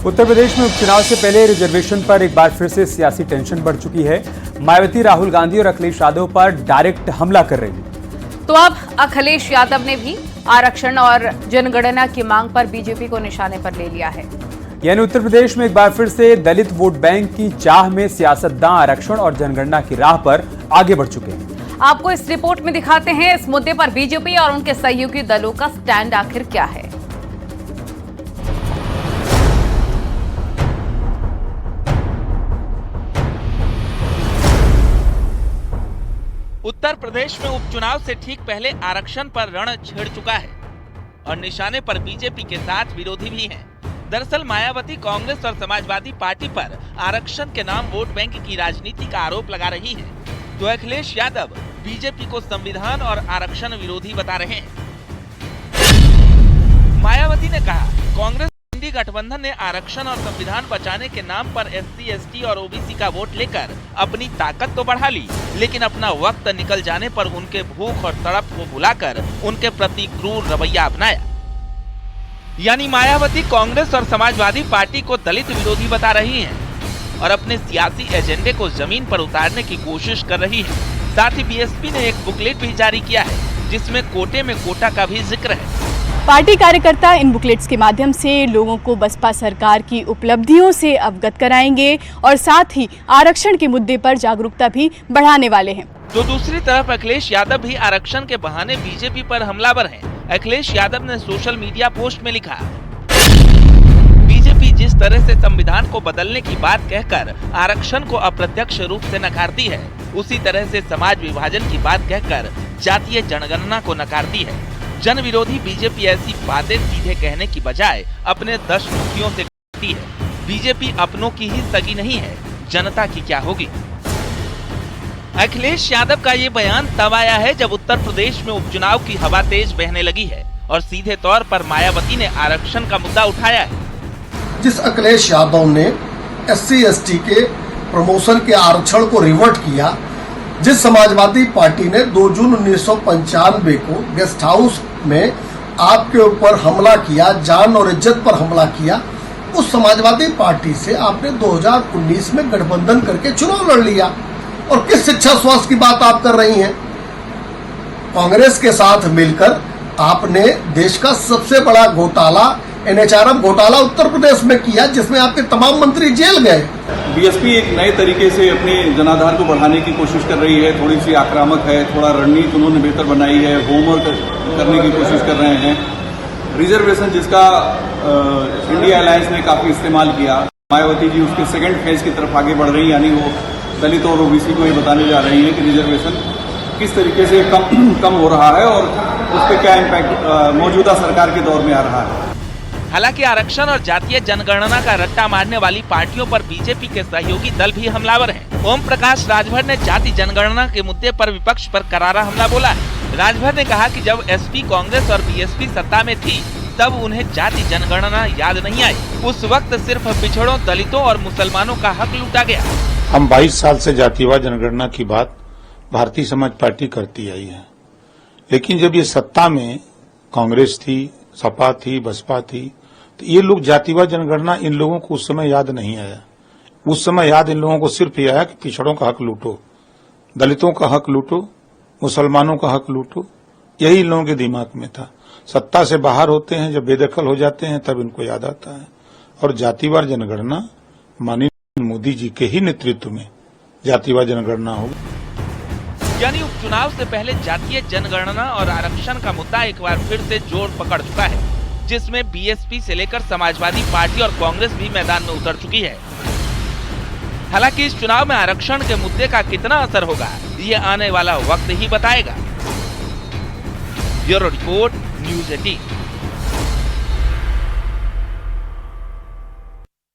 उत्तर प्रदेश में उपचुनाव से पहले रिजर्वेशन पर एक बार फिर से सियासी टेंशन बढ़ चुकी है। मायावती राहुल गांधी और अखिलेश यादव पर डायरेक्ट हमला कर रही है। तो अब अखिलेश यादव ने भी आरक्षण और जनगणना की मांग पर बीजेपी को निशाने पर ले लिया है। यानी उत्तर प्रदेश में एक बार फिर से दलित वोट बैंक की चाह में सियासतदान आरक्षण और जनगणना की राह पर आगे बढ़ चुके हैं। आपको इस रिपोर्ट में दिखाते हैं इस मुद्दे पर बीजेपी और उनके सहयोगी दलों का स्टैंड आखिर क्या है। उत्तर प्रदेश में उपचुनाव से ठीक पहले आरक्षण पर रण छिड़ चुका है और निशाने पर बीजेपी के साथ विरोधी भी हैं। दरअसल मायावती कांग्रेस और समाजवादी पार्टी पर आरक्षण के नाम वोट बैंक की राजनीति का आरोप लगा रही है, तो अखिलेश यादव बीजेपी को संविधान और आरक्षण विरोधी बता रहे हैं। मायावती ने कहा, कांग्रेस इंडी गठबंधन ने आरक्षण और संविधान बचाने के नाम पर एससी, एसटी और ओबीसी का वोट लेकर अपनी ताकत तो बढ़ा ली, लेकिन अपना वक्त निकल जाने पर उनके भूख और तड़प को भुलाकर उनके प्रति क्रूर रवैया अपनाया। यानी मायावती कांग्रेस और समाजवादी पार्टी को दलित विरोधी बता रही हैं और अपने सियासी एजेंडे को जमीन पर उतारने की कोशिश कर रही है। साथ ही बीएसपी ने एक बुकलेट भी जारी किया है, जिसमें कोटे में कोटा का भी जिक्र है। पार्टी कार्यकर्ता इन बुकलेट्स के माध्यम से लोगों को बसपा सरकार की उपलब्धियों से अवगत कराएंगे और साथ ही आरक्षण के मुद्दे पर जागरूकता भी बढ़ाने वाले हैं। तो दूसरी तरफ अखिलेश यादव भी आरक्षण के बहाने बीजेपी पर हमलावर हैं। अखिलेश यादव ने सोशल मीडिया पोस्ट में लिखा, बीजेपी जिस तरह से संविधान को बदलने की बात कहकर आरक्षण को अप्रत्यक्ष रूप से नकारती है, उसी तरह से समाज विभाजन की बात कहकर जातीय जनगणना को नकारती है। जन विरोधी बीजेपी ऐसी बातें सीधे कहने की बजाय अपने दशमुखियों से करती है। बीजेपी अपनों की ही सगी नहीं है, जनता की क्या होगी। अखिलेश यादव का ये बयान तब आया है जब उत्तर प्रदेश में उपचुनाव की हवा तेज बहने लगी है और सीधे तौर पर मायावती ने आरक्षण का मुद्दा उठाया है। जिस अखिलेश यादव ने एससी, एसटी के प्रमोशन के आरक्षण को रिवर्ट किया, जिस समाजवादी पार्टी ने 2 जून 1995 को गेस्ट हाउस में आपके ऊपर हमला किया, जान और इज्जत पर हमला किया, उस समाजवादी पार्टी से आपने 2019 में गठबंधन करके चुनाव लड़ लिया। और किस शिक्षा स्वास्थ्य की बात आप कर रही हैं? कांग्रेस के साथ मिलकर आपने देश का सबसे बड़ा घोटाला NHRM घोटाला उत्तर प्रदेश में किया, जिसमें आपके तमाम मंत्री जेल गए। बीएसपी एक नए तरीके से अपने जनाधार को बढ़ाने की कोशिश कर रही है, थोड़ी सी आक्रामक है, थोड़ा रणनीति उन्होंने बेहतर बनाई है, होमवर्क करने की कोशिश कर रहे हैं। रिजर्वेशन जिसका इंडिया अलायंस ने काफी इस्तेमाल किया, मायावती जी उसके सेकेंड फेज की तरफ आगे बढ़ रही है, यानी वो दलित और ओबीसी को ये बताने जा रही है कि रिजर्वेशन किस तरीके से कम हो रहा है और उस पर क्या इम्पैक्ट मौजूदा सरकार के दौर में आ रहा है। हालांकि आरक्षण और जातीय जनगणना का रट्टा मारने वाली पार्टियों पर बीजेपी के सहयोगी दल भी हमलावर हैं। ओम प्रकाश राजभर ने जाति जनगणना के मुद्दे पर विपक्ष पर करारा हमला बोला है। राजभर ने कहा कि जब एसपी कांग्रेस और बीएसपी सत्ता में थी, तब उन्हें जाति जनगणना याद नहीं आई। उस वक्त सिर्फ पिछड़ों, दलितों और मुसलमानों का हक लूटा गया। हम 22 साल से जातिवाद जनगणना की बात भारतीय समाज पार्टी करती आई है, लेकिन जब ये सत्ता में कांग्रेस थी, सपा थी, बसपा थी, तो ये लोग जातिवाद जनगणना इन लोगों को उस समय याद नहीं आया। उस समय याद इन लोगों को सिर्फ यह आया कि पिछड़ों का हक लूटो, दलितों का हक लूटो, मुसलमानों का हक लूटो, यही इन लोगों के दिमाग में था। सत्ता से बाहर होते हैं, जब बेदखल हो जाते हैं, तब इनको याद आता है। और जातिवाद जनगणना माननीय मोदी जी के ही नेतृत्व में जातिवाद जनगणना होगी। यानी उपचुनाव से पहले जातीय जनगणना और आरक्षण का मुद्दा एक बार फिर से जोर पकड़ चुका है, जिसमें बीएसपी से लेकर समाजवादी पार्टी और कांग्रेस भी मैदान में उतर चुकी है। हालांकि इस चुनाव में आरक्षण के मुद्दे का कितना असर होगा, ये आने वाला वक्त ही बताएगा। Bureau report, news 18।